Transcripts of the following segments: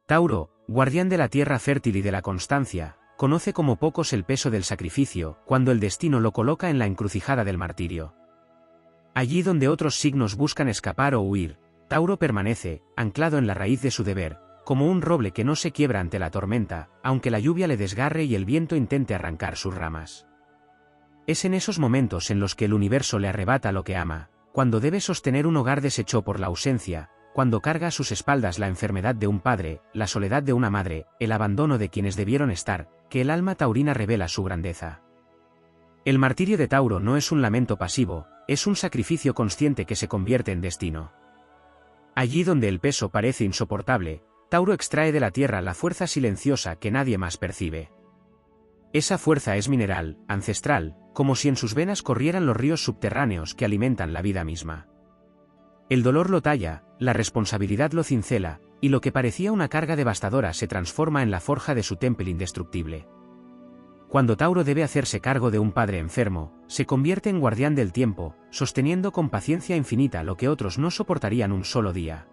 Tauro, guardián de la tierra fértil y de la constancia, conoce como pocos el peso del sacrificio cuando el destino lo coloca en la encrucijada del martirio. Allí donde otros signos buscan escapar o huir, Tauro permanece, anclado en la raíz de su deber, como un roble que no se quiebra ante la tormenta, aunque la lluvia le desgarre y el viento intente arrancar sus ramas. Es en esos momentos en los que el universo le arrebata lo que ama, cuando debe sostener un hogar deshecho por la ausencia, cuando carga a sus espaldas la enfermedad de un padre, la soledad de una madre, el abandono de quienes debieron estar, que el alma taurina revela su grandeza. El martirio de Tauro no es un lamento pasivo, es un sacrificio consciente que se convierte en destino. Allí donde el peso parece insoportable, Tauro extrae de la tierra la fuerza silenciosa que nadie más percibe. Esa fuerza es mineral, ancestral, como si en sus venas corrieran los ríos subterráneos que alimentan la vida misma. El dolor lo talla, la responsabilidad lo cincela, y lo que parecía una carga devastadora se transforma en la forja de su temple indestructible. Cuando Tauro debe hacerse cargo de un padre enfermo, se convierte en guardián del tiempo, sosteniendo con paciencia infinita lo que otros no soportarían un solo día.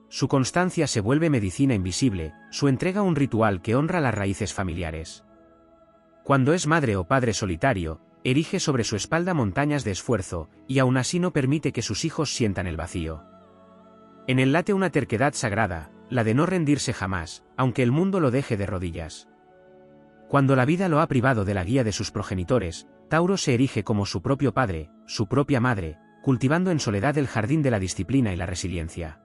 Su constancia se vuelve medicina invisible, su entrega un ritual que honra las raíces familiares. Cuando es madre o padre solitario, erige sobre su espalda montañas de esfuerzo, y aún así no permite que sus hijos sientan el vacío. En él late una terquedad sagrada, la de no rendirse jamás, aunque el mundo lo deje de rodillas. Cuando la vida lo ha privado de la guía de sus progenitores, Tauro se erige como su propio padre, su propia madre, cultivando en soledad el jardín de la disciplina y la resiliencia.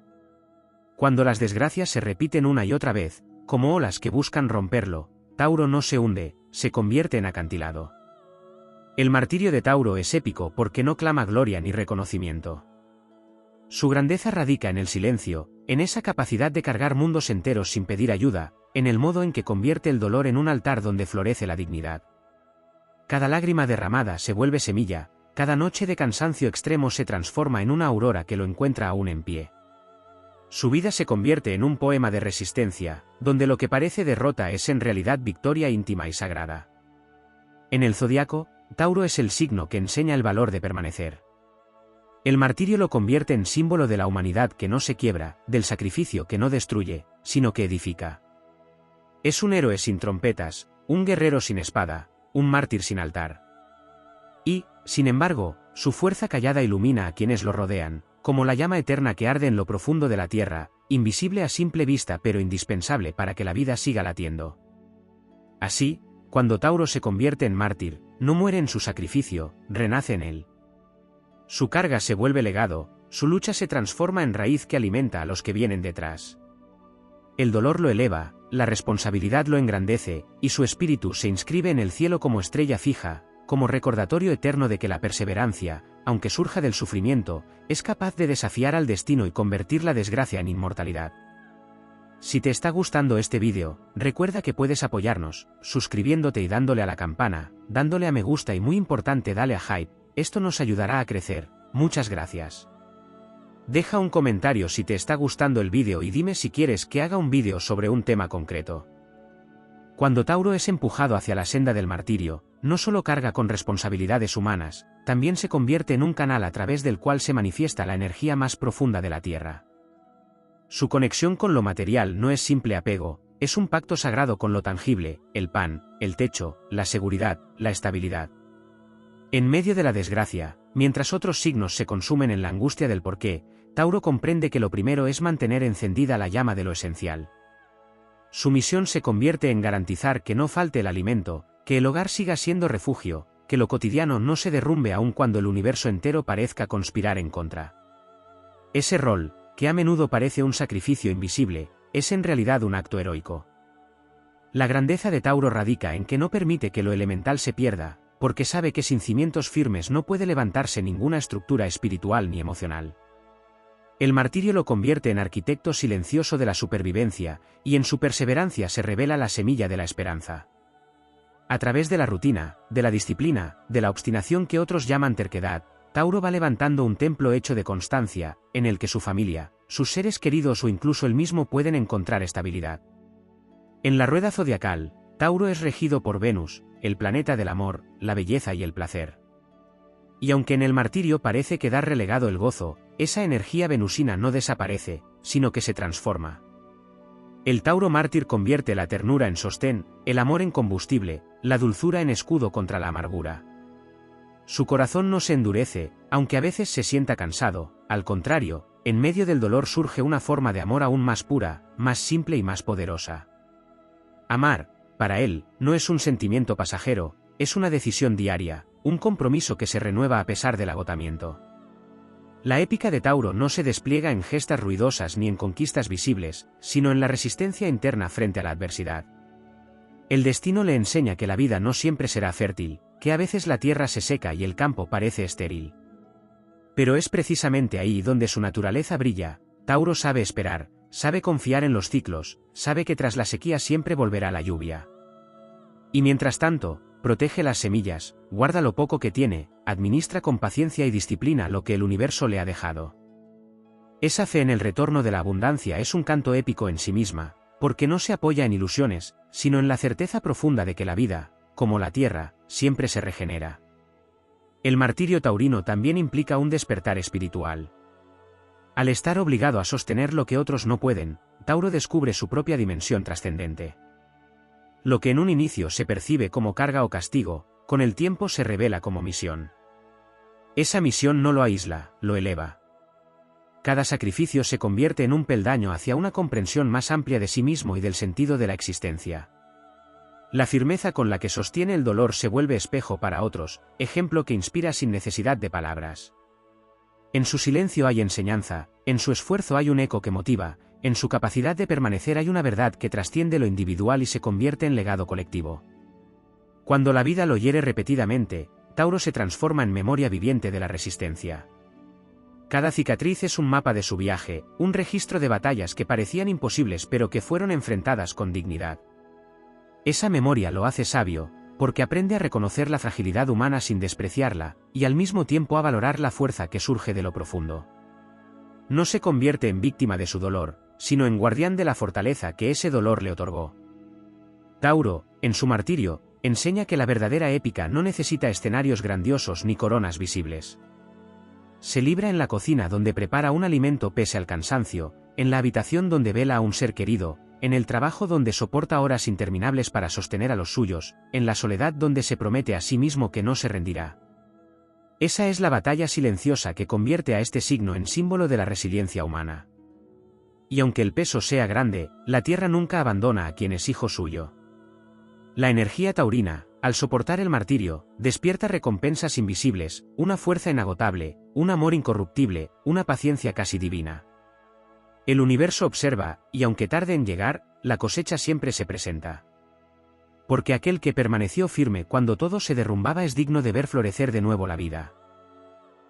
Cuando las desgracias se repiten una y otra vez, como olas que buscan romperlo, Tauro no se hunde, se convierte en acantilado. El martirio de Tauro es épico porque no clama gloria ni reconocimiento. Su grandeza radica en el silencio, en esa capacidad de cargar mundos enteros sin pedir ayuda, en el modo en que convierte el dolor en un altar donde florece la dignidad. Cada lágrima derramada se vuelve semilla, cada noche de cansancio extremo se transforma en una aurora que lo encuentra aún en pie. Su vida se convierte en un poema de resistencia, donde lo que parece derrota es en realidad victoria íntima y sagrada. En el zodiaco, Tauro es el signo que enseña el valor de permanecer. El martirio lo convierte en símbolo de la humanidad que no se quiebra, del sacrificio que no destruye, sino que edifica. Es un héroe sin trompetas, un guerrero sin espada, un mártir sin altar. Y, sin embargo, su fuerza callada ilumina a quienes lo rodean, como la llama eterna que arde en lo profundo de la tierra, invisible a simple vista pero indispensable para que la vida siga latiendo. Así, cuando Tauro se convierte en mártir, no muere en su sacrificio, renace en él. Su carga se vuelve legado, su lucha se transforma en raíz que alimenta a los que vienen detrás. El dolor lo eleva, la responsabilidad lo engrandece, y su espíritu se inscribe en el cielo como estrella fija, como recordatorio eterno de que la perseverancia, aunque surja del sufrimiento, es capaz de desafiar al destino y convertir la desgracia en inmortalidad. Si te está gustando este vídeo, recuerda que puedes apoyarnos, suscribiéndote y dándole a la campana, dándole a me gusta y muy importante dale a hype, esto nos ayudará a crecer, muchas gracias. Deja un comentario si te está gustando el vídeo y dime si quieres que haga un vídeo sobre un tema concreto. Cuando Tauro es empujado hacia la senda del martirio, no solo carga con responsabilidades humanas, también se convierte en un canal a través del cual se manifiesta la energía más profunda de la Tierra. Su conexión con lo material no es simple apego, es un pacto sagrado con lo tangible, el pan, el techo, la seguridad, la estabilidad. En medio de la desgracia, mientras otros signos se consumen en la angustia del porqué, Tauro comprende que lo primero es mantener encendida la llama de lo esencial. Su misión se convierte en garantizar que no falte el alimento, que el hogar siga siendo refugio, que lo cotidiano no se derrumbe aun cuando el universo entero parezca conspirar en contra. Ese rol, que a menudo parece un sacrificio invisible, es en realidad un acto heroico. La grandeza de Tauro radica en que no permite que lo elemental se pierda, porque sabe que sin cimientos firmes no puede levantarse ninguna estructura espiritual ni emocional. El martirio lo convierte en arquitecto silencioso de la supervivencia, y en su perseverancia se revela la semilla de la esperanza. A través de la rutina, de la disciplina, de la obstinación que otros llaman terquedad, Tauro va levantando un templo hecho de constancia, en el que su familia, sus seres queridos o incluso él mismo pueden encontrar estabilidad. En la rueda zodiacal, Tauro es regido por Venus, el planeta del amor, la belleza y el placer. Y aunque en el martirio parece quedar relegado el gozo, esa energía venusina no desaparece, sino que se transforma. El Tauro mártir convierte la ternura en sostén, el amor en combustible, la dulzura en escudo contra la amargura. Su corazón no se endurece, aunque a veces se sienta cansado, al contrario, en medio del dolor surge una forma de amor aún más pura, más simple y más poderosa. Amar, para él, no es un sentimiento pasajero, es una decisión diaria, un compromiso que se renueva a pesar del agotamiento. La épica de Tauro no se despliega en gestas ruidosas ni en conquistas visibles, sino en la resistencia interna frente a la adversidad. El destino le enseña que la vida no siempre será fértil, que a veces la tierra se seca y el campo parece estéril. Pero es precisamente ahí donde su naturaleza brilla. Tauro sabe esperar, sabe confiar en los ciclos, sabe que tras la sequía siempre volverá la lluvia. Y mientras tanto, protege las semillas, guarda lo poco que tiene, administra con paciencia y disciplina lo que el universo le ha dejado. Esa fe en el retorno de la abundancia es un canto épico en sí misma, porque no se apoya en ilusiones, sino en la certeza profunda de que la vida, como la tierra, siempre se regenera. El martirio taurino también implica un despertar espiritual. Al estar obligado a sostener lo que otros no pueden, Tauro descubre su propia dimensión trascendente. Lo que en un inicio se percibe como carga o castigo, con el tiempo se revela como misión. Esa misión no lo aísla, lo eleva. Cada sacrificio se convierte en un peldaño hacia una comprensión más amplia de sí mismo y del sentido de la existencia. La firmeza con la que sostiene el dolor se vuelve espejo para otros, ejemplo que inspira sin necesidad de palabras. En su silencio hay enseñanza, en su esfuerzo hay un eco que motiva, en su capacidad de permanecer hay una verdad que trasciende lo individual y se convierte en legado colectivo. Cuando la vida lo hiere repetidamente, Tauro se transforma en memoria viviente de la resistencia. Cada cicatriz es un mapa de su viaje, un registro de batallas que parecían imposibles pero que fueron enfrentadas con dignidad. Esa memoria lo hace sabio, porque aprende a reconocer la fragilidad humana sin despreciarla, y al mismo tiempo a valorar la fuerza que surge de lo profundo. No se convierte en víctima de su dolor, sino en guardián de la fortaleza que ese dolor le otorgó. Tauro, en su martirio, enseña que la verdadera épica no necesita escenarios grandiosos ni coronas visibles. Se libra en la cocina donde prepara un alimento pese al cansancio, en la habitación donde vela a un ser querido, en el trabajo donde soporta horas interminables para sostener a los suyos, en la soledad donde se promete a sí mismo que no se rendirá. Esa es la batalla silenciosa que convierte a este signo en símbolo de la resiliencia humana. Y aunque el peso sea grande, la tierra nunca abandona a quien es hijo suyo. La energía taurina, al soportar el martirio, despierta recompensas invisibles, una fuerza inagotable, un amor incorruptible, una paciencia casi divina. El universo observa, y aunque tarde en llegar, la cosecha siempre se presenta. Porque aquel que permaneció firme cuando todo se derrumbaba es digno de ver florecer de nuevo la vida.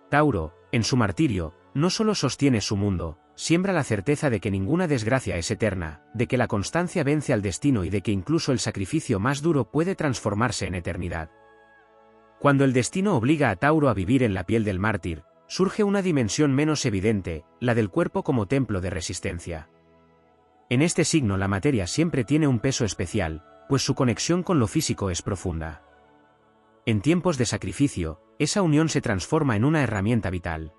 Tauro, en su martirio, no solo sostiene su mundo, siembra la certeza de que ninguna desgracia es eterna, de que la constancia vence al destino y de que incluso el sacrificio más duro puede transformarse en eternidad. Cuando el destino obliga a Tauro a vivir en la piel del mártir, surge una dimensión menos evidente, la del cuerpo como templo de resistencia. En este signo la materia siempre tiene un peso especial, pues su conexión con lo físico es profunda. En tiempos de sacrificio, esa unión se transforma en una herramienta vital.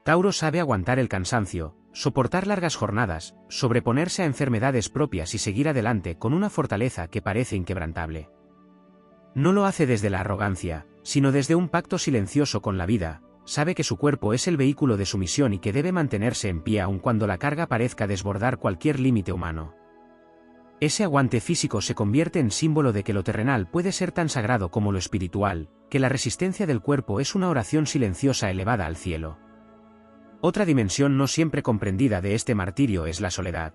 Tauro sabe aguantar el cansancio, soportar largas jornadas, sobreponerse a enfermedades propias y seguir adelante con una fortaleza que parece inquebrantable. No lo hace desde la arrogancia, sino desde un pacto silencioso con la vida. Sabe que su cuerpo es el vehículo de su misión y que debe mantenerse en pie aun cuando la carga parezca desbordar cualquier límite humano. Ese aguante físico se convierte en símbolo de que lo terrenal puede ser tan sagrado como lo espiritual, que la resistencia del cuerpo es una oración silenciosa elevada al cielo. Otra dimensión no siempre comprendida de este martirio es la soledad.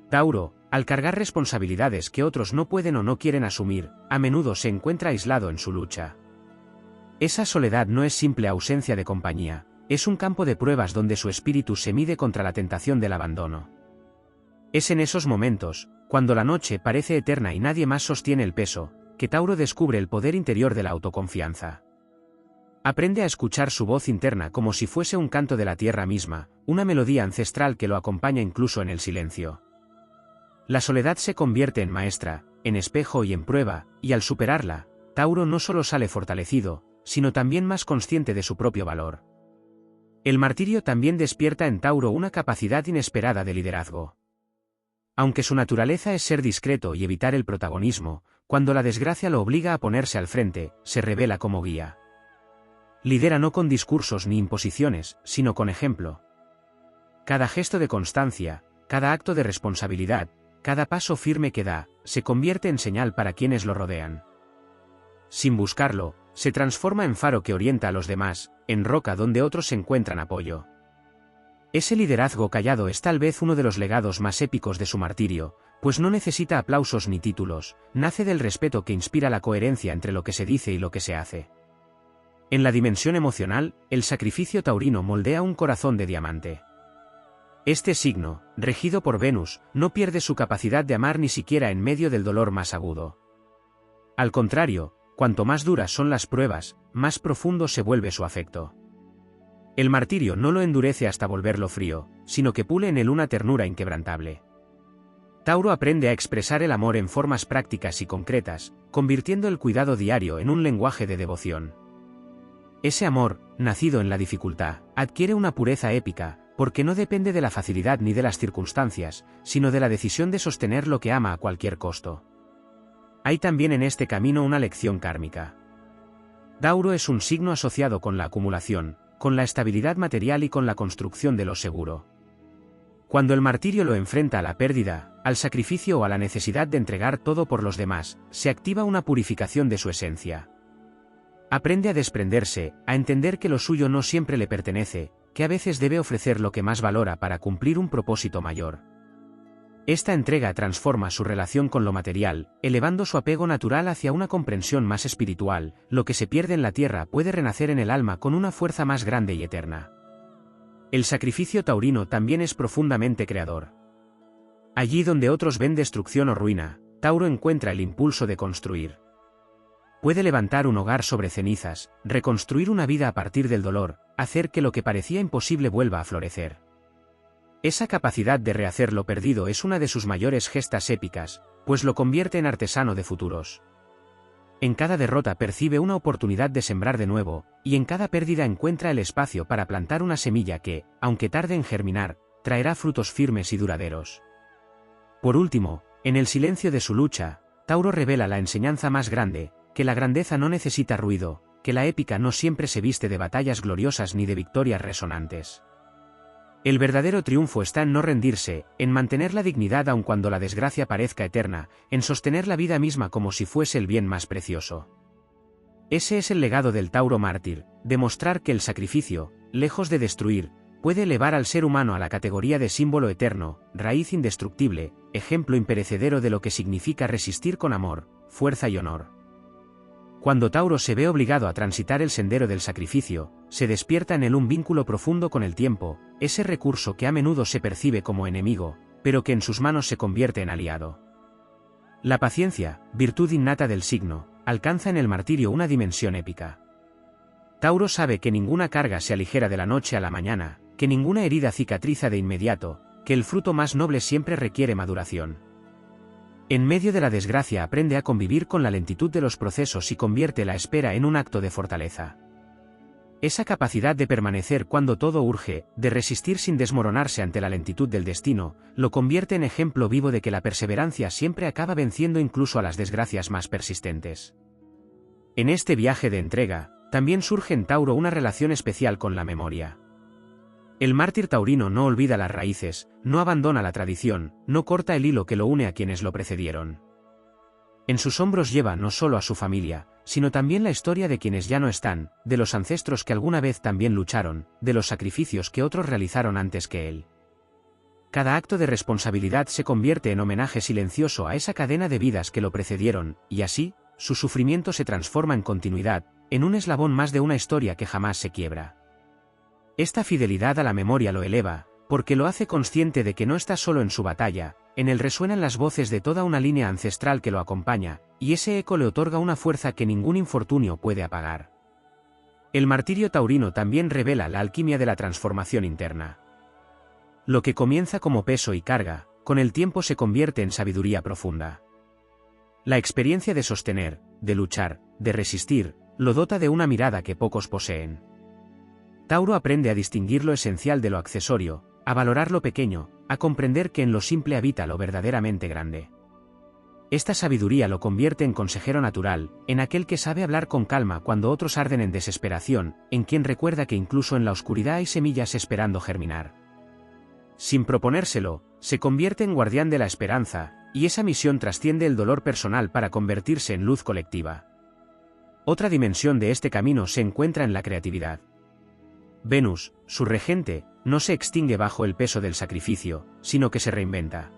Tauro, al cargar responsabilidades que otros no pueden o no quieren asumir, a menudo se encuentra aislado en su lucha. Esa soledad no es simple ausencia de compañía, es un campo de pruebas donde su espíritu se mide contra la tentación del abandono. Es en esos momentos, cuando la noche parece eterna y nadie más sostiene el peso, que Tauro descubre el poder interior de la autoconfianza. Aprende a escuchar su voz interna como si fuese un canto de la tierra misma, una melodía ancestral que lo acompaña incluso en el silencio. La soledad se convierte en maestra, en espejo y en prueba, y al superarla, Tauro no solo sale fortalecido, sino también más consciente de su propio valor. El martirio también despierta en Tauro una capacidad inesperada de liderazgo. Aunque su naturaleza es ser discreto y evitar el protagonismo, cuando la desgracia lo obliga a ponerse al frente, se revela como guía. Lidera no con discursos ni imposiciones, sino con ejemplo. Cada gesto de constancia, cada acto de responsabilidad, cada paso firme que da, se convierte en señal para quienes lo rodean. Sin buscarlo, se transforma en faro que orienta a los demás, en roca donde otros encuentran apoyo. Ese liderazgo callado es tal vez uno de los legados más épicos de su martirio, pues no necesita aplausos ni títulos, nace del respeto que inspira la coherencia entre lo que se dice y lo que se hace. En la dimensión emocional, el sacrificio taurino moldea un corazón de diamante. Este signo, regido por Venus, no pierde su capacidad de amar ni siquiera en medio del dolor más agudo. Al contrario, cuanto más duras son las pruebas, más profundo se vuelve su afecto. El martirio no lo endurece hasta volverlo frío, sino que pule en él una ternura inquebrantable. Tauro aprende a expresar el amor en formas prácticas y concretas, convirtiendo el cuidado diario en un lenguaje de devoción. Ese amor, nacido en la dificultad, adquiere una pureza épica, porque no depende de la facilidad ni de las circunstancias, sino de la decisión de sostener lo que ama a cualquier costo. Hay también en este camino una lección kármica. Tauro es un signo asociado con la acumulación, con la estabilidad material y con la construcción de lo seguro. Cuando el martirio lo enfrenta a la pérdida, al sacrificio o a la necesidad de entregar todo por los demás, se activa una purificación de su esencia. Aprende a desprenderse, a entender que lo suyo no siempre le pertenece, que a veces debe ofrecer lo que más valora para cumplir un propósito mayor. Esta entrega transforma su relación con lo material, elevando su apego natural hacia una comprensión más espiritual. Lo que se pierde en la tierra puede renacer en el alma con una fuerza más grande y eterna. El sacrificio taurino también es profundamente creador. Allí donde otros ven destrucción o ruina, Tauro encuentra el impulso de construir. Puede levantar un hogar sobre cenizas, reconstruir una vida a partir del dolor, hacer que lo que parecía imposible vuelva a florecer. Esa capacidad de rehacer lo perdido es una de sus mayores gestas épicas, pues lo convierte en artesano de futuros. En cada derrota percibe una oportunidad de sembrar de nuevo, y en cada pérdida encuentra el espacio para plantar una semilla que, aunque tarde en germinar, traerá frutos firmes y duraderos. Por último, en el silencio de su lucha, Tauro revela la enseñanza más grande, que la grandeza no necesita ruido, que la épica no siempre se viste de batallas gloriosas ni de victorias resonantes. El verdadero triunfo está en no rendirse, en mantener la dignidad aun cuando la desgracia parezca eterna, en sostener la vida misma como si fuese el bien más precioso. Ese es el legado del Tauro mártir, demostrar que el sacrificio, lejos de destruir, puede elevar al ser humano a la categoría de símbolo eterno, raíz indestructible, ejemplo imperecedero de lo que significa resistir con amor, fuerza y honor. Cuando Tauro se ve obligado a transitar el sendero del sacrificio, se despierta en él un vínculo profundo con el tiempo, ese recurso que a menudo se percibe como enemigo, pero que en sus manos se convierte en aliado. La paciencia, virtud innata del signo, alcanza en el martirio una dimensión épica. Tauro sabe que ninguna carga se aligera de la noche a la mañana, que ninguna herida cicatriza de inmediato, que el fruto más noble siempre requiere maduración. En medio de la desgracia aprende a convivir con la lentitud de los procesos y convierte la espera en un acto de fortaleza. Esa capacidad de permanecer cuando todo urge, de resistir sin desmoronarse ante la lentitud del destino, lo convierte en ejemplo vivo de que la perseverancia siempre acaba venciendo incluso a las desgracias más persistentes. En este viaje de entrega, también surge en Tauro una relación especial con la memoria. El mártir taurino no olvida las raíces, no abandona la tradición, no corta el hilo que lo une a quienes lo precedieron. En sus hombros lleva no solo a su familia, sino también la historia de quienes ya no están, de los ancestros que alguna vez también lucharon, de los sacrificios que otros realizaron antes que él. Cada acto de responsabilidad se convierte en homenaje silencioso a esa cadena de vidas que lo precedieron, y así, su sufrimiento se transforma en continuidad, en un eslabón más de una historia que jamás se quiebra. Esta fidelidad a la memoria lo eleva, porque lo hace consciente de que no está solo en su batalla, en él resuenan las voces de toda una línea ancestral que lo acompaña, y ese eco le otorga una fuerza que ningún infortunio puede apagar. El martirio taurino también revela la alquimia de la transformación interna. Lo que comienza como peso y carga, con el tiempo se convierte en sabiduría profunda. La experiencia de sostener, de luchar, de resistir, lo dota de una mirada que pocos poseen. Tauro aprende a distinguir lo esencial de lo accesorio, a valorar lo pequeño, a comprender que en lo simple habita lo verdaderamente grande. Esta sabiduría lo convierte en consejero natural, en aquel que sabe hablar con calma cuando otros arden en desesperación, en quien recuerda que incluso en la oscuridad hay semillas esperando germinar. Sin proponérselo, se convierte en guardián de la esperanza, y esa misión trasciende el dolor personal para convertirse en luz colectiva. Otra dimensión de este camino se encuentra en la creatividad. Venus, su regente, no se extingue bajo el peso del sacrificio, sino que se reinventa.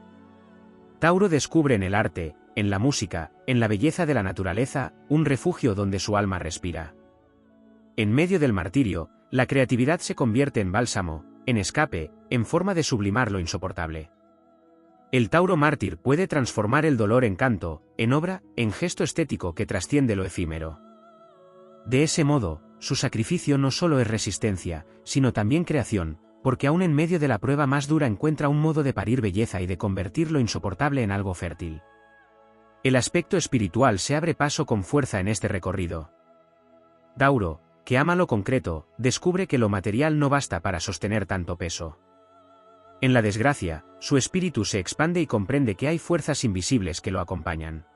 Tauro descubre en el arte, en la música, en la belleza de la naturaleza, un refugio donde su alma respira. En medio del martirio, la creatividad se convierte en bálsamo, en escape, en forma de sublimar lo insoportable. El Tauro mártir puede transformar el dolor en canto, en obra, en gesto estético que trasciende lo efímero. De ese modo, su sacrificio no solo es resistencia, sino también creación, porque aún en medio de la prueba más dura encuentra un modo de parir belleza y de convertir lo insoportable en algo fértil. El aspecto espiritual se abre paso con fuerza en este recorrido. Tauro, que ama lo concreto, descubre que lo material no basta para sostener tanto peso. En la desgracia, su espíritu se expande y comprende que hay fuerzas invisibles que lo acompañan.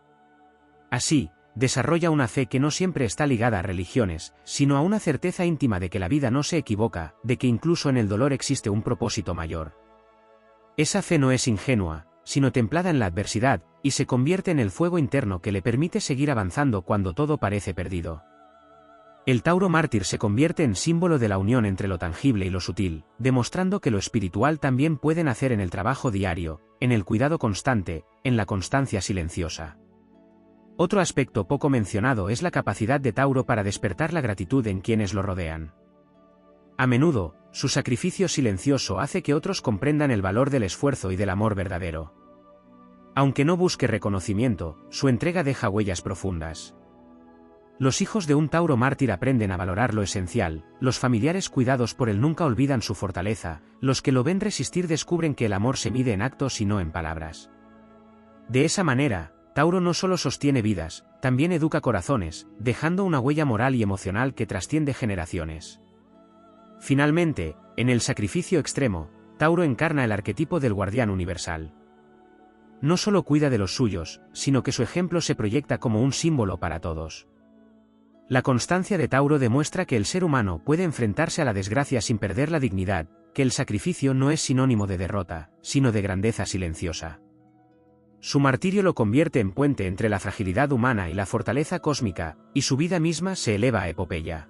Así, desarrolla una fe que no siempre está ligada a religiones, sino a una certeza íntima de que la vida no se equivoca, de que incluso en el dolor existe un propósito mayor. Esa fe no es ingenua, sino templada en la adversidad, y se convierte en el fuego interno que le permite seguir avanzando cuando todo parece perdido. El Tauro mártir se convierte en símbolo de la unión entre lo tangible y lo sutil, demostrando que lo espiritual también puede nacer en el trabajo diario, en el cuidado constante, en la constancia silenciosa. Otro aspecto poco mencionado es la capacidad de Tauro para despertar la gratitud en quienes lo rodean. A menudo, su sacrificio silencioso hace que otros comprendan el valor del esfuerzo y del amor verdadero. Aunque no busque reconocimiento, su entrega deja huellas profundas. Los hijos de un Tauro mártir aprenden a valorar lo esencial, los familiares cuidados por él nunca olvidan su fortaleza, los que lo ven resistir descubren que el amor se mide en actos y no en palabras. De esa manera, Tauro no solo sostiene vidas, también educa corazones, dejando una huella moral y emocional que trasciende generaciones. Finalmente, en el sacrificio extremo, Tauro encarna el arquetipo del guardián universal. No solo cuida de los suyos, sino que su ejemplo se proyecta como un símbolo para todos. La constancia de Tauro demuestra que el ser humano puede enfrentarse a la desgracia sin perder la dignidad, que el sacrificio no es sinónimo de derrota, sino de grandeza silenciosa. Su martirio lo convierte en puente entre la fragilidad humana y la fortaleza cósmica, y su vida misma se eleva a epopeya.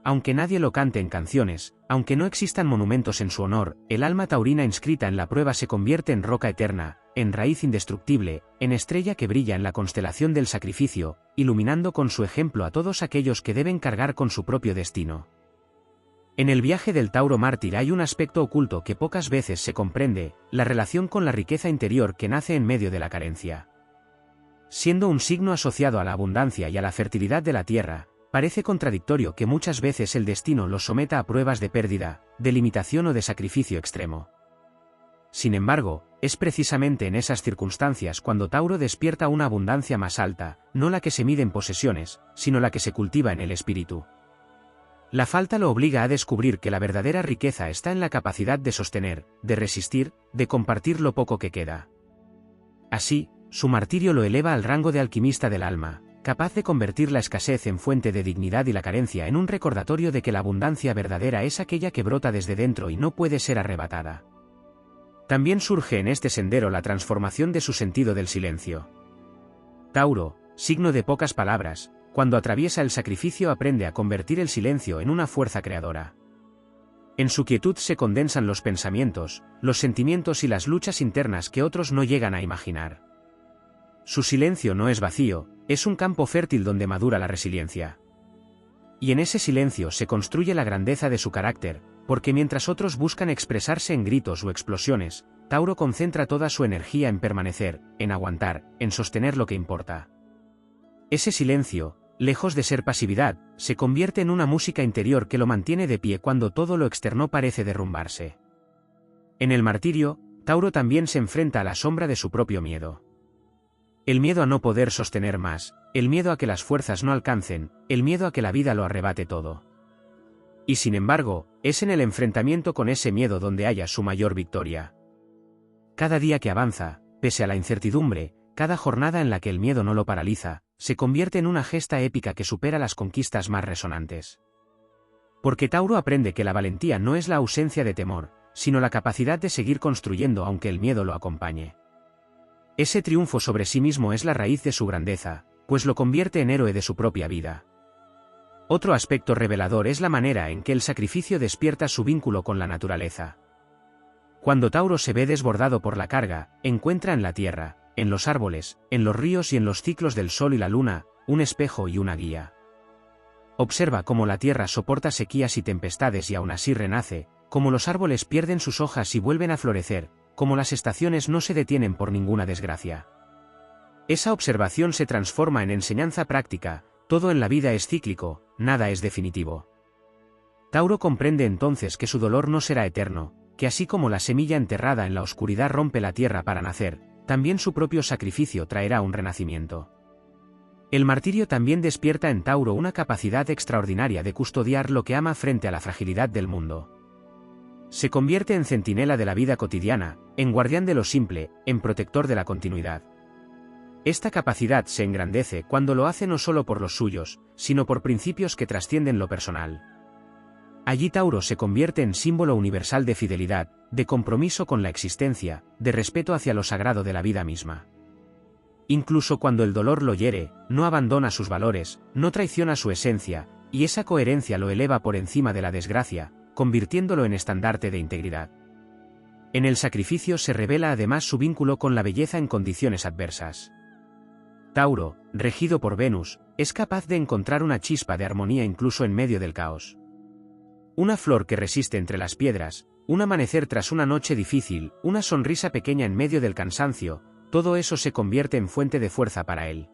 Aunque nadie lo cante en canciones, aunque no existan monumentos en su honor, el alma taurina inscrita en la prueba se convierte en roca eterna, en raíz indestructible, en estrella que brilla en la constelación del sacrificio, iluminando con su ejemplo a todos aquellos que deben cargar con su propio destino. En el viaje del Tauro mártir hay un aspecto oculto que pocas veces se comprende, la relación con la riqueza interior que nace en medio de la carencia. Siendo un signo asociado a la abundancia y a la fertilidad de la tierra, parece contradictorio que muchas veces el destino los someta a pruebas de pérdida, de limitación o de sacrificio extremo. Sin embargo, es precisamente en esas circunstancias cuando Tauro despierta una abundancia más alta, no la que se mide en posesiones, sino la que se cultiva en el espíritu. La falta lo obliga a descubrir que la verdadera riqueza está en la capacidad de sostener, de resistir, de compartir lo poco que queda. Así, su martirio lo eleva al rango de alquimista del alma, capaz de convertir la escasez en fuente de dignidad y la carencia en un recordatorio de que la abundancia verdadera es aquella que brota desde dentro y no puede ser arrebatada. También surge en este sendero la transformación de su sentido del silencio. Tauro, signo de pocas palabras, cuando atraviesa el sacrificio aprende a convertir el silencio en una fuerza creadora. En su quietud se condensan los pensamientos, los sentimientos y las luchas internas que otros no llegan a imaginar. Su silencio no es vacío, es un campo fértil donde madura la resiliencia. Y en ese silencio se construye la grandeza de su carácter, porque mientras otros buscan expresarse en gritos o explosiones, Tauro concentra toda su energía en permanecer, en aguantar, en sostener lo que importa. Ese silencio, lejos de ser pasividad, se convierte en una música interior que lo mantiene de pie cuando todo lo externo parece derrumbarse. En el martirio, Tauro también se enfrenta a la sombra de su propio miedo. El miedo a no poder sostener más, el miedo a que las fuerzas no alcancen, el miedo a que la vida lo arrebate todo. Y sin embargo, es en el enfrentamiento con ese miedo donde halla su mayor victoria. cada día que avanza, pese a la incertidumbre, cada jornada en la que el miedo no lo paraliza, se convierte en una gesta épica que supera las conquistas más resonantes. Porque Tauro aprende que la valentía no es la ausencia de temor, sino la capacidad de seguir construyendo aunque el miedo lo acompañe. Ese triunfo sobre sí mismo es la raíz de su grandeza, pues lo convierte en héroe de su propia vida. Otro aspecto revelador es la manera en que el sacrificio despierta su vínculo con la naturaleza. Cuando Tauro se ve desbordado por la carga, encuentra en la tierra, en los árboles, en los ríos y en los ciclos del sol y la luna, un espejo y una guía. Observa cómo la tierra soporta sequías y tempestades y aún así renace, cómo los árboles pierden sus hojas y vuelven a florecer, cómo las estaciones no se detienen por ninguna desgracia. Esa observación se transforma en enseñanza práctica, todo en la vida es cíclico, nada es definitivo. Tauro comprende entonces que su dolor no será eterno, que así como la semilla enterrada en la oscuridad rompe la tierra para nacer, también su propio sacrificio traerá un renacimiento. El martirio también despierta en Tauro una capacidad extraordinaria de custodiar lo que ama frente a la fragilidad del mundo. Se convierte en centinela de la vida cotidiana, en guardián de lo simple, en protector de la continuidad. Esta capacidad se engrandece cuando lo hace no solo por los suyos, sino por principios que trascienden lo personal. Allí Tauro se convierte en símbolo universal de fidelidad, de compromiso con la existencia, de respeto hacia lo sagrado de la vida misma. Incluso cuando el dolor lo hiere, no abandona sus valores, no traiciona su esencia, y esa coherencia lo eleva por encima de la desgracia, convirtiéndolo en estandarte de integridad. En el sacrificio se revela además su vínculo con la belleza en condiciones adversas. Tauro, regido por Venus, es capaz de encontrar una chispa de armonía incluso en medio del caos. Una flor que resiste entre las piedras, un amanecer tras una noche difícil, una sonrisa pequeña en medio del cansancio, todo eso se convierte en fuente de fuerza para él.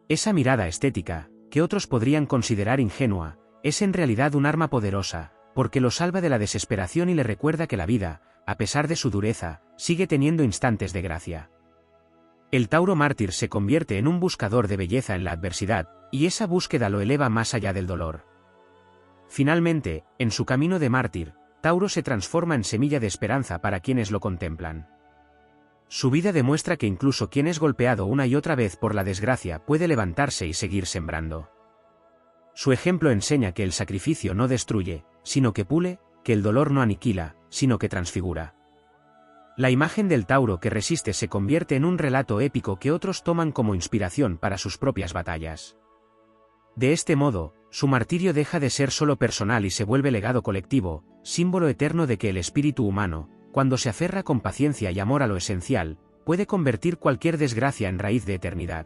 Esa mirada estética, que otros podrían considerar ingenua, es en realidad un arma poderosa, porque lo salva de la desesperación y le recuerda que la vida, a pesar de su dureza, sigue teniendo instantes de gracia. El Tauro mártir se convierte en un buscador de belleza en la adversidad, y esa búsqueda lo eleva más allá del dolor. Finalmente, en su camino de mártir, Tauro se transforma en semilla de esperanza para quienes lo contemplan. Su vida demuestra que incluso quien es golpeado una y otra vez por la desgracia puede levantarse y seguir sembrando. Su ejemplo enseña que el sacrificio no destruye, sino que pule, que el dolor no aniquila, sino que transfigura. La imagen del Tauro que resiste se convierte en un relato épico que otros toman como inspiración para sus propias batallas. De este modo, su martirio deja de ser solo personal y se vuelve legado colectivo, símbolo eterno de que el espíritu humano, cuando se aferra con paciencia y amor a lo esencial, puede convertir cualquier desgracia en raíz de eternidad.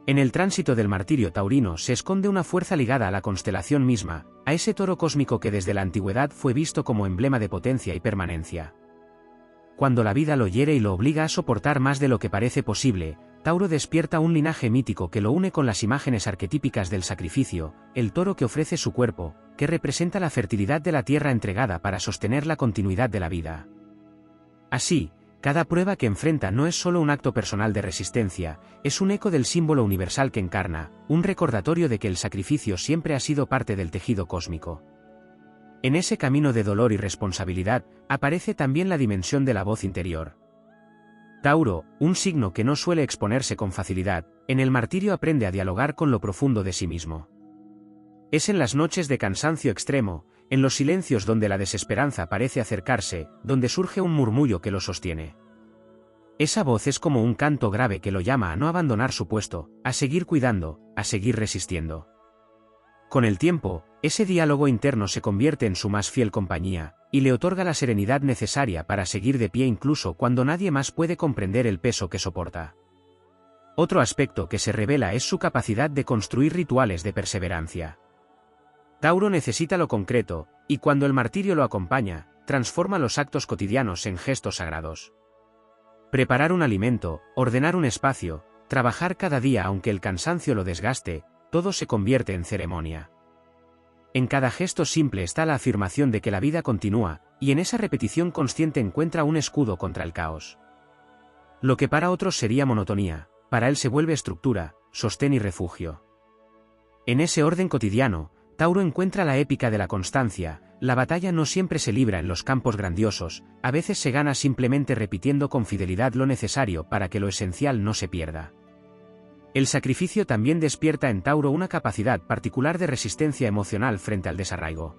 En el tránsito del martirio taurino se esconde una fuerza ligada a la constelación misma, a ese toro cósmico que desde la antigüedad fue visto como emblema de potencia y permanencia. Cuando la vida lo hiere y lo obliga a soportar más de lo que parece posible, Tauro despierta un linaje mítico que lo une con las imágenes arquetípicas del sacrificio, el toro que ofrece su cuerpo, que representa la fertilidad de la tierra entregada para sostener la continuidad de la vida. Así, cada prueba que enfrenta no es solo un acto personal de resistencia, es un eco del símbolo universal que encarna, un recordatorio de que el sacrificio siempre ha sido parte del tejido cósmico. En ese camino de dolor y responsabilidad, aparece también la dimensión de la voz interior. Tauro, un signo que no suele exponerse con facilidad, en el martirio aprende a dialogar con lo profundo de sí mismo. Es en las noches de cansancio extremo, en los silencios donde la desesperanza parece acercarse, donde surge un murmullo que lo sostiene. Esa voz es como un canto grave que lo llama a no abandonar su puesto, a seguir cuidando, a seguir resistiendo. Con el tiempo, ese diálogo interno se convierte en su más fiel compañía, y le otorga la serenidad necesaria para seguir de pie incluso cuando nadie más puede comprender el peso que soporta. Otro aspecto que se revela es su capacidad de construir rituales de perseverancia. Tauro necesita lo concreto, y cuando el martirio lo acompaña, transforma los actos cotidianos en gestos sagrados. Preparar un alimento, ordenar un espacio, trabajar cada día aunque el cansancio lo desgaste, todo se convierte en ceremonia. En cada gesto simple está la afirmación de que la vida continúa, y en esa repetición consciente encuentra un escudo contra el caos. Lo que para otros sería monotonía, para él se vuelve estructura, sostén y refugio. En ese orden cotidiano, Tauro encuentra la épica de la constancia, la batalla no siempre se libra en los campos grandiosos, a veces se gana simplemente repitiendo con fidelidad lo necesario para que lo esencial no se pierda. El sacrificio también despierta en Tauro una capacidad particular de resistencia emocional frente al desarraigo.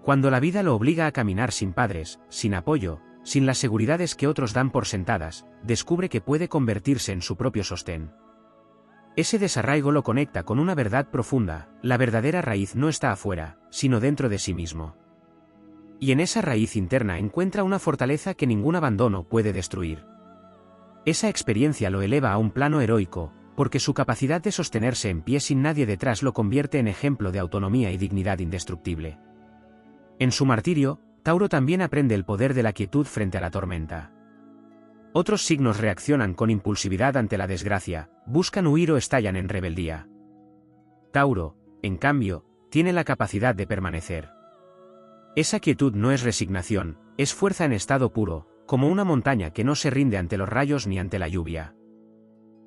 Cuando la vida lo obliga a caminar sin padres, sin apoyo, sin las seguridades que otros dan por sentadas, descubre que puede convertirse en su propio sostén. Ese desarraigo lo conecta con una verdad profunda: la verdadera raíz no está afuera, sino dentro de sí mismo. Y en esa raíz interna encuentra una fortaleza que ningún abandono puede destruir. Esa experiencia lo eleva a un plano heroico, porque su capacidad de sostenerse en pie sin nadie detrás lo convierte en ejemplo de autonomía y dignidad indestructible. En su martirio, Tauro también aprende el poder de la quietud frente a la tormenta. Otros signos reaccionan con impulsividad ante la desgracia, buscan huir o estallan en rebeldía. Tauro, en cambio, tiene la capacidad de permanecer. Esa quietud no es resignación, es fuerza en estado puro, como una montaña que no se rinde ante los rayos ni ante la lluvia.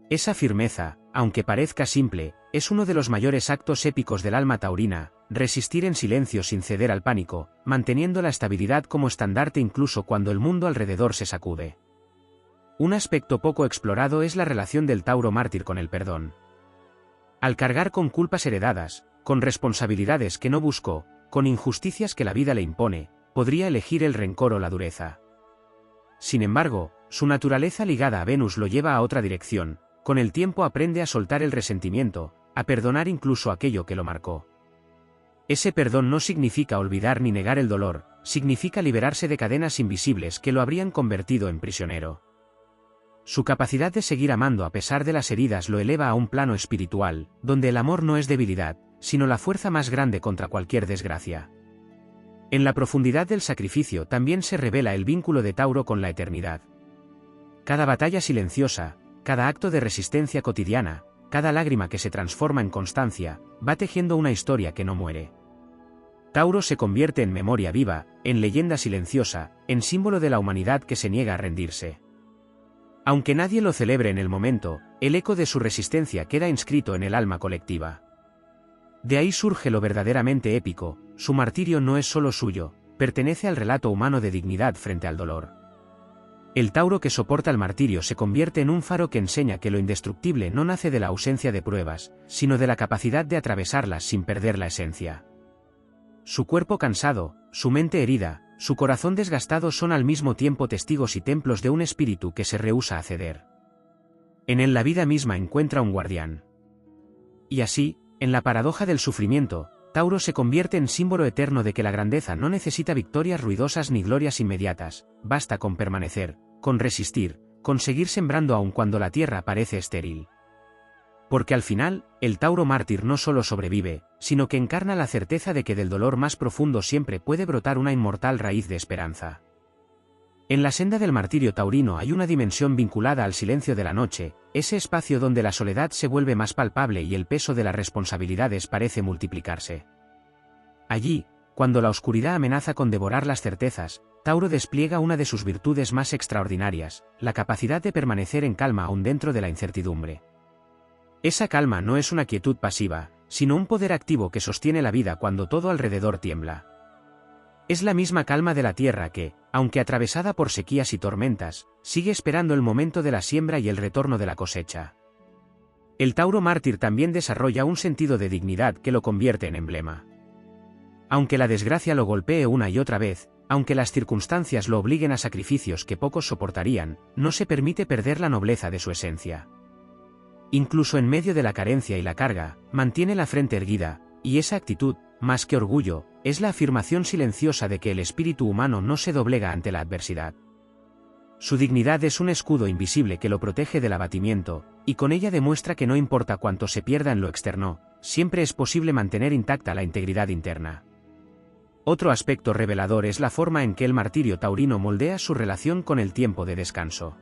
Esa firmeza, aunque parezca simple, es uno de los mayores actos épicos del alma taurina: resistir en silencio sin ceder al pánico, manteniendo la estabilidad como estandarte incluso cuando el mundo alrededor se sacude. Un aspecto poco explorado es la relación del Tauro mártir con el perdón. Al cargar con culpas heredadas, con responsabilidades que no buscó, con injusticias que la vida le impone, podría elegir el rencor o la dureza. Sin embargo, su naturaleza ligada a Venus lo lleva a otra dirección. Con el tiempo aprende a soltar el resentimiento, a perdonar incluso aquello que lo marcó. Ese perdón no significa olvidar ni negar el dolor, significa liberarse de cadenas invisibles que lo habrían convertido en prisionero. Su capacidad de seguir amando a pesar de las heridas lo eleva a un plano espiritual, donde el amor no es debilidad, sino la fuerza más grande contra cualquier desgracia. En la profundidad del sacrificio también se revela el vínculo de Tauro con la eternidad. Cada batalla silenciosa, cada acto de resistencia cotidiana, cada lágrima que se transforma en constancia, va tejiendo una historia que no muere. Tauro se convierte en memoria viva, en leyenda silenciosa, en símbolo de la humanidad que se niega a rendirse. Aunque nadie lo celebre en el momento, el eco de su resistencia queda inscrito en el alma colectiva. De ahí surge lo verdaderamente épico: su martirio no es solo suyo, pertenece al relato humano de dignidad frente al dolor. El Tauro que soporta el martirio se convierte en un faro que enseña que lo indestructible no nace de la ausencia de pruebas, sino de la capacidad de atravesarlas sin perder la esencia. Su cuerpo cansado, su mente herida, su corazón desgastado son al mismo tiempo testigos y templos de un espíritu que se rehúsa a ceder. En él la vida misma encuentra un guardián. Y así, en la paradoja del sufrimiento, Tauro se convierte en símbolo eterno de que la grandeza no necesita victorias ruidosas ni glorias inmediatas, basta con permanecer, con resistir, con seguir sembrando aun cuando la tierra parece estéril. Porque al final, el Tauro mártir no solo sobrevive, sino que encarna la certeza de que del dolor más profundo siempre puede brotar una inmortal raíz de esperanza. En la senda del martirio taurino hay una dimensión vinculada al silencio de la noche, ese espacio donde la soledad se vuelve más palpable y el peso de las responsabilidades parece multiplicarse. Allí, cuando la oscuridad amenaza con devorar las certezas, Tauro despliega una de sus virtudes más extraordinarias: la capacidad de permanecer en calma aún dentro de la incertidumbre. Esa calma no es una quietud pasiva, sino un poder activo que sostiene la vida cuando todo alrededor tiembla. Es la misma calma de la tierra que, aunque atravesada por sequías y tormentas, sigue esperando el momento de la siembra y el retorno de la cosecha. El Tauro mártir también desarrolla un sentido de dignidad que lo convierte en emblema. Aunque la desgracia lo golpee una y otra vez, aunque las circunstancias lo obliguen a sacrificios que pocos soportarían, no se permite perder la nobleza de su esencia. Incluso en medio de la carencia y la carga, mantiene la frente erguida, y esa actitud, más que orgullo, es la afirmación silenciosa de que el espíritu humano no se doblega ante la adversidad. Su dignidad es un escudo invisible que lo protege del abatimiento, y con ella demuestra que no importa cuánto se pierda en lo externo, siempre es posible mantener intacta la integridad interna. Otro aspecto revelador es la forma en que el martirio taurino moldea su relación con el tiempo de descanso.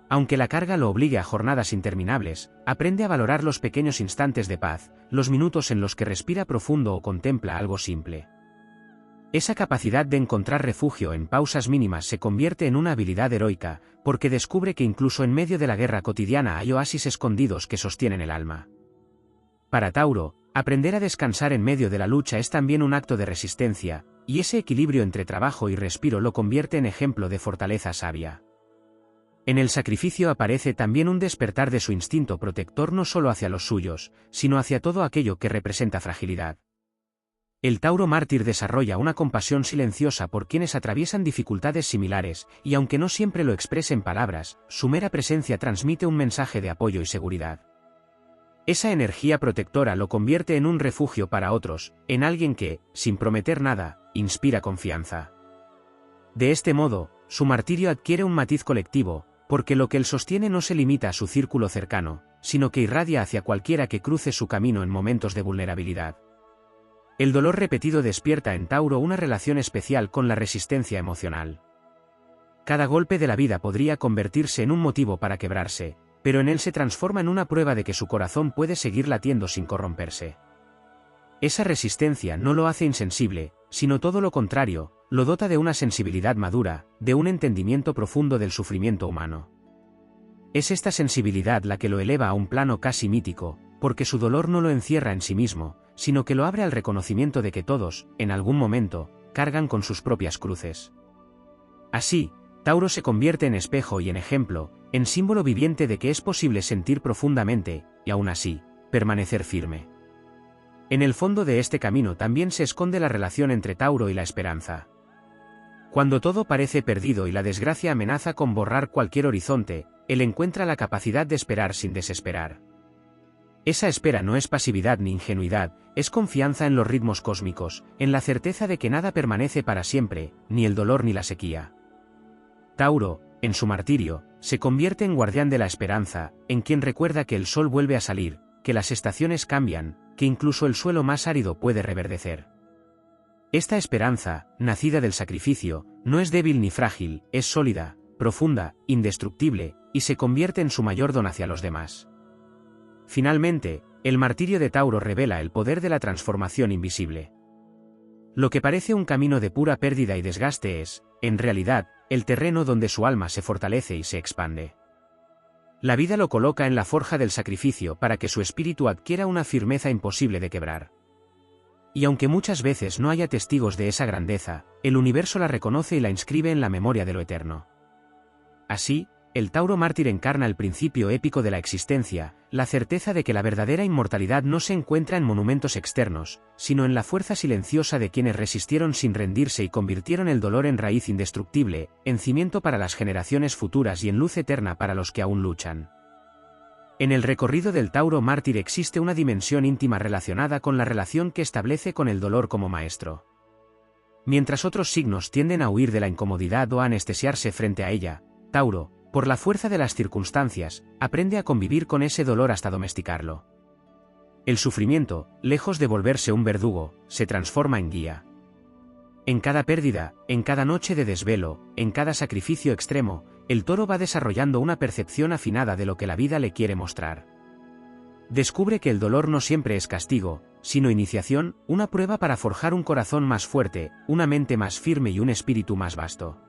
Aunque la carga lo obligue a jornadas interminables, aprende a valorar los pequeños instantes de paz, los minutos en los que respira profundo o contempla algo simple. Esa capacidad de encontrar refugio en pausas mínimas se convierte en una habilidad heroica, porque descubre que incluso en medio de la guerra cotidiana hay oasis escondidos que sostienen el alma. Para Tauro, Aprender a descansar en medio de la lucha es también un acto de resistencia, y ese equilibrio entre trabajo y respiro lo convierte en ejemplo de fortaleza sabia. En el sacrificio aparece también un despertar de su instinto protector no solo hacia los suyos, sino hacia todo aquello que representa fragilidad. El Tauro mártir desarrolla una compasión silenciosa por quienes atraviesan dificultades similares, y aunque no siempre lo exprese en palabras, su mera presencia transmite un mensaje de apoyo y seguridad. Esa energía protectora lo convierte en un refugio para otros, en alguien que, sin prometer nada, inspira confianza. De este modo, su martirio adquiere un matiz colectivo, porque lo que él sostiene no se limita a su círculo cercano, sino que irradia hacia cualquiera que cruce su camino en momentos de vulnerabilidad. El dolor repetido despierta en Tauro una relación especial con la resistencia emocional. Cada golpe de la vida podría convertirse en un motivo para quebrarse, pero en él se transforma en una prueba de que su corazón puede seguir latiendo sin corromperse. Esa resistencia no lo hace insensible, sino todo lo contrario, lo dota de una sensibilidad madura, de un entendimiento profundo del sufrimiento humano. Es esta sensibilidad la que lo eleva a un plano casi mítico, porque su dolor no lo encierra en sí mismo, sino que lo abre al reconocimiento de que todos, en algún momento, cargan con sus propias cruces. Así, Tauro se convierte en espejo y en ejemplo, en símbolo viviente de que es posible sentir profundamente, y aún así, permanecer firme. En el fondo de este camino también se esconde la relación entre Tauro y la esperanza. Cuando todo parece perdido y la desgracia amenaza con borrar cualquier horizonte, él encuentra la capacidad de esperar sin desesperar. Esa espera no es pasividad ni ingenuidad, es confianza en los ritmos cósmicos, en la certeza de que nada permanece para siempre, ni el dolor ni la sequía. Tauro, en su martirio, se convierte en guardián de la esperanza, en quien recuerda que el sol vuelve a salir, que las estaciones cambian, que incluso el suelo más árido puede reverdecer. Esta esperanza, nacida del sacrificio, no es débil ni frágil, es sólida, profunda, indestructible, y se convierte en su mayor don hacia los demás. Finalmente, el martirio de Tauro revela el poder de la transformación invisible. Lo que parece un camino de pura pérdida y desgaste es, en realidad, el terreno donde su alma se fortalece y se expande. La vida lo coloca en la forja del sacrificio para que su espíritu adquiera una firmeza imposible de quebrar. Y aunque muchas veces no haya testigos de esa grandeza, el universo la reconoce y la inscribe en la memoria de lo eterno. Así, el Tauro mártir encarna el principio épico de la existencia, la certeza de que la verdadera inmortalidad no se encuentra en monumentos externos, sino en la fuerza silenciosa de quienes resistieron sin rendirse y convirtieron el dolor en raíz indestructible, en cimiento para las generaciones futuras y en luz eterna para los que aún luchan. En el recorrido del Tauro mártir existe una dimensión íntima relacionada con la relación que establece con el dolor como maestro. Mientras otros signos tienden a huir de la incomodidad o a anestesiarse frente a ella, Tauro, por la fuerza de las circunstancias, aprende a convivir con ese dolor hasta domesticarlo. El sufrimiento, lejos de volverse un verdugo, se transforma en guía. En cada pérdida, en cada noche de desvelo, en cada sacrificio extremo, el toro va desarrollando una percepción afinada de lo que la vida le quiere mostrar. Descubre que el dolor no siempre es castigo, sino iniciación, una prueba para forjar un corazón más fuerte, una mente más firme y un espíritu más vasto.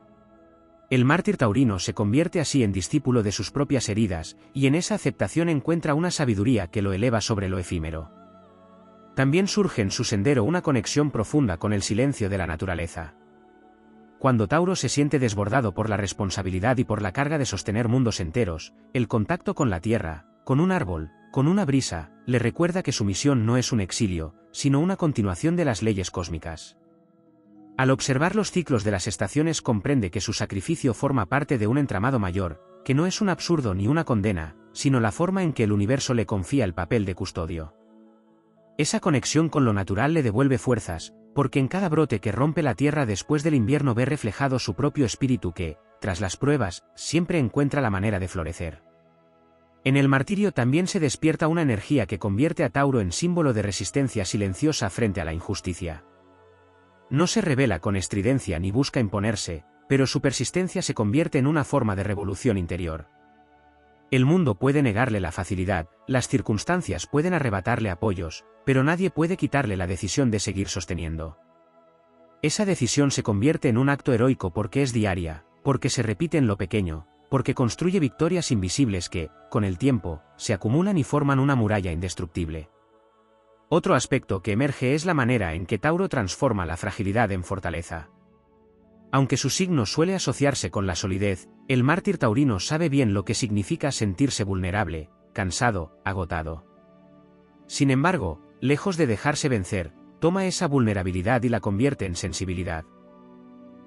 El mártir taurino se convierte así en discípulo de sus propias heridas, y en esa aceptación encuentra una sabiduría que lo eleva sobre lo efímero. También surge en su sendero una conexión profunda con el silencio de la naturaleza. Cuando Tauro se siente desbordado por la responsabilidad y por la carga de sostener mundos enteros, el contacto con la tierra, con un árbol, con una brisa, le recuerda que su misión no es un exilio, sino una continuación de las leyes cósmicas. Al observar los ciclos de las estaciones comprende que su sacrificio forma parte de un entramado mayor, que no es un absurdo ni una condena, sino la forma en que el universo le confía el papel de custodio. Esa conexión con lo natural le devuelve fuerzas, porque en cada brote que rompe la tierra después del invierno ve reflejado su propio espíritu que, tras las pruebas, siempre encuentra la manera de florecer. En el martirio también se despierta una energía que convierte a Tauro en símbolo de resistencia silenciosa frente a la injusticia. No se rebela con estridencia ni busca imponerse, pero su persistencia se convierte en una forma de revolución interior. El mundo puede negarle la facilidad, las circunstancias pueden arrebatarle apoyos, pero nadie puede quitarle la decisión de seguir sosteniendo. Esa decisión se convierte en un acto heroico porque es diaria, porque se repite en lo pequeño, porque construye victorias invisibles que, con el tiempo, se acumulan y forman una muralla indestructible. Otro aspecto que emerge es la manera en que Tauro transforma la fragilidad en fortaleza. Aunque su signo suele asociarse con la solidez, el mártir taurino sabe bien lo que significa sentirse vulnerable, cansado, agotado. Sin embargo, lejos de dejarse vencer, toma esa vulnerabilidad y la convierte en sensibilidad.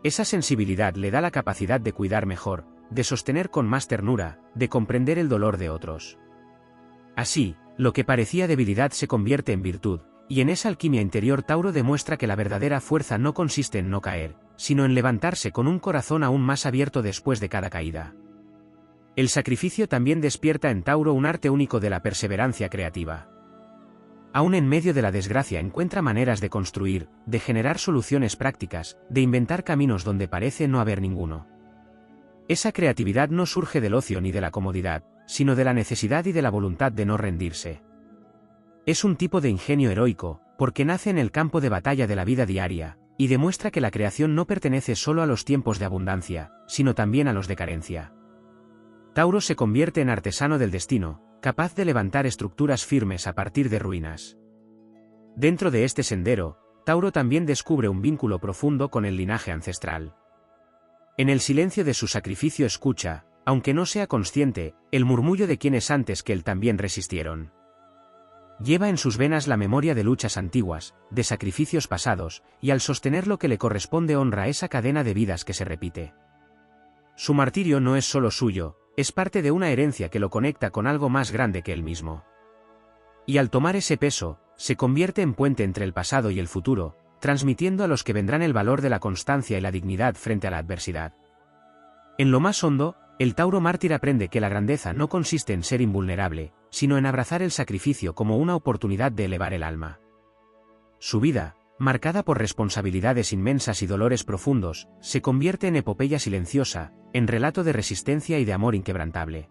Esa sensibilidad le da la capacidad de cuidar mejor, de sostener con más ternura, de comprender el dolor de otros. Así, lo que parecía debilidad se convierte en virtud, y en esa alquimia interior Tauro demuestra que la verdadera fuerza no consiste en no caer, sino en levantarse con un corazón aún más abierto después de cada caída. El sacrificio también despierta en Tauro un arte único de la perseverancia creativa. Aún en medio de la desgracia encuentra maneras de construir, de generar soluciones prácticas, de inventar caminos donde parece no haber ninguno. Esa creatividad no surge del ocio ni de la comodidad, sino de la necesidad y de la voluntad de no rendirse. Es un tipo de ingenio heroico, porque nace en el campo de batalla de la vida diaria, y demuestra que la creación no pertenece solo a los tiempos de abundancia, sino también a los de carencia. Tauro se convierte en artesano del destino, capaz de levantar estructuras firmes a partir de ruinas. Dentro de este sendero, Tauro también descubre un vínculo profundo con el linaje ancestral. En el silencio de su sacrificio escucha, aunque no sea consciente, el murmullo de quienes antes que él también resistieron. Lleva en sus venas la memoria de luchas antiguas, de sacrificios pasados, y al sostener lo que le corresponde honra esa cadena de vidas que se repite. Su martirio no es solo suyo, es parte de una herencia que lo conecta con algo más grande que él mismo. Y al tomar ese peso, se convierte en puente entre el pasado y el futuro, transmitiendo a los que vendrán el valor de la constancia y la dignidad frente a la adversidad. En lo más hondo, el Tauro mártir aprende que la grandeza no consiste en ser invulnerable, sino en abrazar el sacrificio como una oportunidad de elevar el alma. Su vida, marcada por responsabilidades inmensas y dolores profundos, se convierte en epopeya silenciosa, en relato de resistencia y de amor inquebrantable.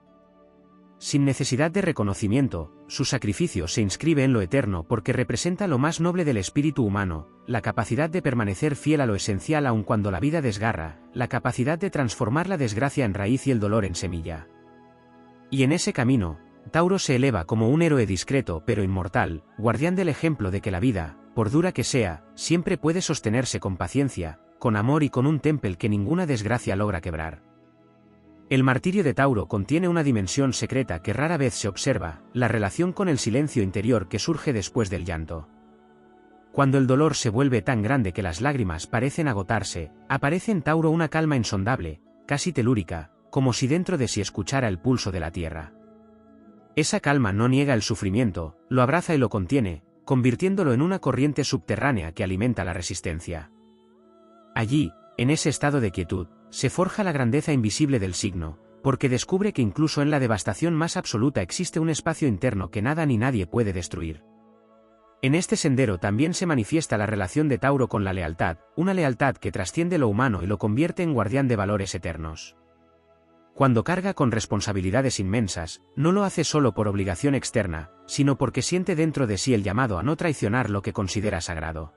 Sin necesidad de reconocimiento, su sacrificio se inscribe en lo eterno porque representa lo más noble del espíritu humano, la capacidad de permanecer fiel a lo esencial aun cuando la vida desgarra, la capacidad de transformar la desgracia en raíz y el dolor en semilla. Y en ese camino, Tauro se eleva como un héroe discreto pero inmortal, guardián del ejemplo de que la vida, por dura que sea, siempre puede sostenerse con paciencia, con amor y con un temple que ninguna desgracia logra quebrar. El martirio de Tauro contiene una dimensión secreta que rara vez se observa, la relación con el silencio interior que surge después del llanto. Cuando el dolor se vuelve tan grande que las lágrimas parecen agotarse, aparece en Tauro una calma insondable, casi telúrica, como si dentro de sí escuchara el pulso de la tierra. Esa calma no niega el sufrimiento, lo abraza y lo contiene, convirtiéndolo en una corriente subterránea que alimenta la resistencia. Allí, en ese estado de quietud, se forja la grandeza invisible del signo, porque descubre que incluso en la devastación más absoluta existe un espacio interno que nada ni nadie puede destruir. En este sendero también se manifiesta la relación de Tauro con la lealtad, una lealtad que trasciende lo humano y lo convierte en guardián de valores eternos. Cuando carga con responsabilidades inmensas, no lo hace solo por obligación externa, sino porque siente dentro de sí el llamado a no traicionar lo que considera sagrado.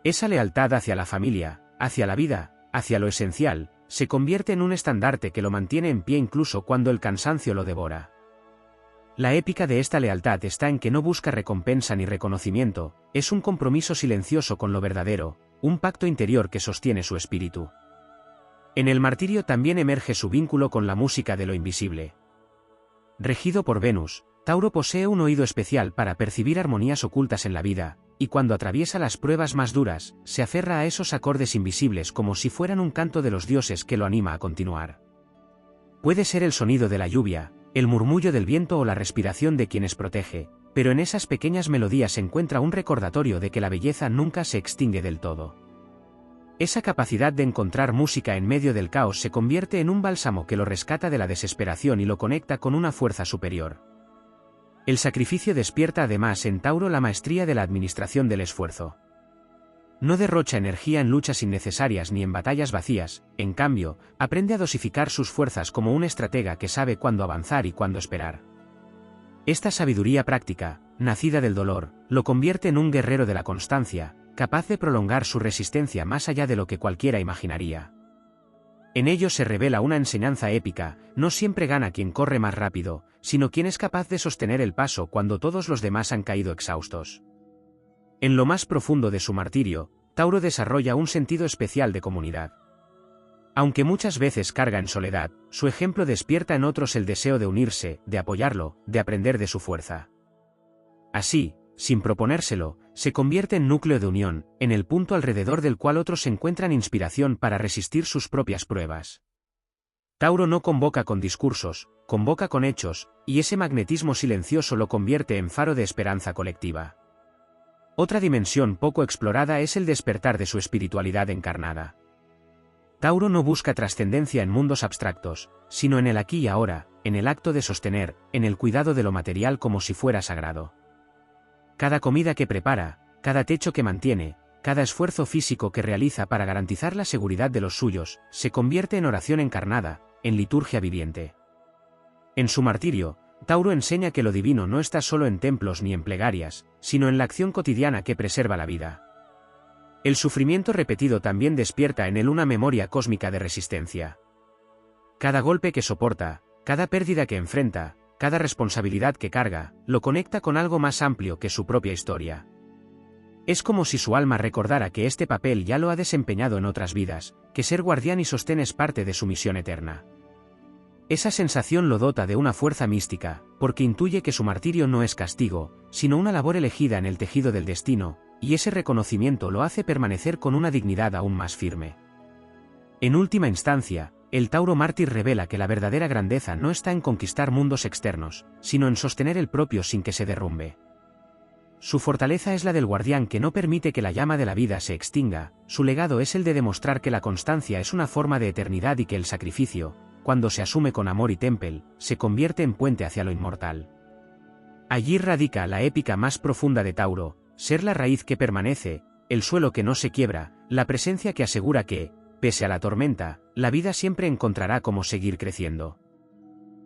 Esa lealtad hacia la familia, hacia la vida, hacia lo esencial, se convierte en un estandarte que lo mantiene en pie incluso cuando el cansancio lo devora. La épica de esta lealtad está en que no busca recompensa ni reconocimiento, es un compromiso silencioso con lo verdadero, un pacto interior que sostiene su espíritu. En el martirio también emerge su vínculo con la música de lo invisible. Regido por Venus, Tauro posee un oído especial para percibir armonías ocultas en la vida, y cuando atraviesa las pruebas más duras, se aferra a esos acordes invisibles como si fueran un canto de los dioses que lo anima a continuar. Puede ser el sonido de la lluvia, el murmullo del viento o la respiración de quienes protege, pero en esas pequeñas melodías se encuentra un recordatorio de que la belleza nunca se extingue del todo. Esa capacidad de encontrar música en medio del caos se convierte en un bálsamo que lo rescata de la desesperación y lo conecta con una fuerza superior. El sacrificio despierta además en Tauro la maestría de la administración del esfuerzo. No derrocha energía en luchas innecesarias ni en batallas vacías, en cambio, aprende a dosificar sus fuerzas como un estratega que sabe cuándo avanzar y cuándo esperar. Esta sabiduría práctica, nacida del dolor, lo convierte en un guerrero de la constancia, capaz de prolongar su resistencia más allá de lo que cualquiera imaginaría. En ello se revela una enseñanza épica: no siempre gana quien corre más rápido, sino quien es capaz de sostener el paso cuando todos los demás han caído exhaustos. En lo más profundo de su martirio, Tauro desarrolla un sentido especial de comunidad. Aunque muchas veces carga en soledad, su ejemplo despierta en otros el deseo de unirse, de apoyarlo, de aprender de su fuerza. Así, sin proponérselo, se convierte en núcleo de unión, en el punto alrededor del cual otros encuentran inspiración para resistir sus propias pruebas. Tauro no convoca con discursos, convoca con hechos, y ese magnetismo silencioso lo convierte en faro de esperanza colectiva. Otra dimensión poco explorada es el despertar de su espiritualidad encarnada. Tauro no busca trascendencia en mundos abstractos, sino en el aquí y ahora, en el acto de sostener, en el cuidado de lo material como si fuera sagrado. Cada comida que prepara, cada techo que mantiene, cada esfuerzo físico que realiza para garantizar la seguridad de los suyos, se convierte en oración encarnada, en liturgia viviente. En su martirio, Tauro enseña que lo divino no está solo en templos ni en plegarias, sino en la acción cotidiana que preserva la vida. El sufrimiento repetido también despierta en él una memoria cósmica de resistencia. Cada golpe que soporta, cada pérdida que enfrenta, cada responsabilidad que carga, lo conecta con algo más amplio que su propia historia. Es como si su alma recordara que este papel ya lo ha desempeñado en otras vidas, que ser guardián y sostén es parte de su misión eterna. Esa sensación lo dota de una fuerza mística, porque intuye que su martirio no es castigo, sino una labor elegida en el tejido del destino, y ese reconocimiento lo hace permanecer con una dignidad aún más firme. En última instancia, el Tauro mártir revela que la verdadera grandeza no está en conquistar mundos externos, sino en sostener el propio sin que se derrumbe. Su fortaleza es la del guardián que no permite que la llama de la vida se extinga, su legado es el de demostrar que la constancia es una forma de eternidad y que el sacrificio, cuando se asume con amor y temple, se convierte en puente hacia lo inmortal. Allí radica la épica más profunda de Tauro: ser la raíz que permanece, el suelo que no se quiebra, la presencia que asegura que, pese a la tormenta, la vida siempre encontrará cómo seguir creciendo.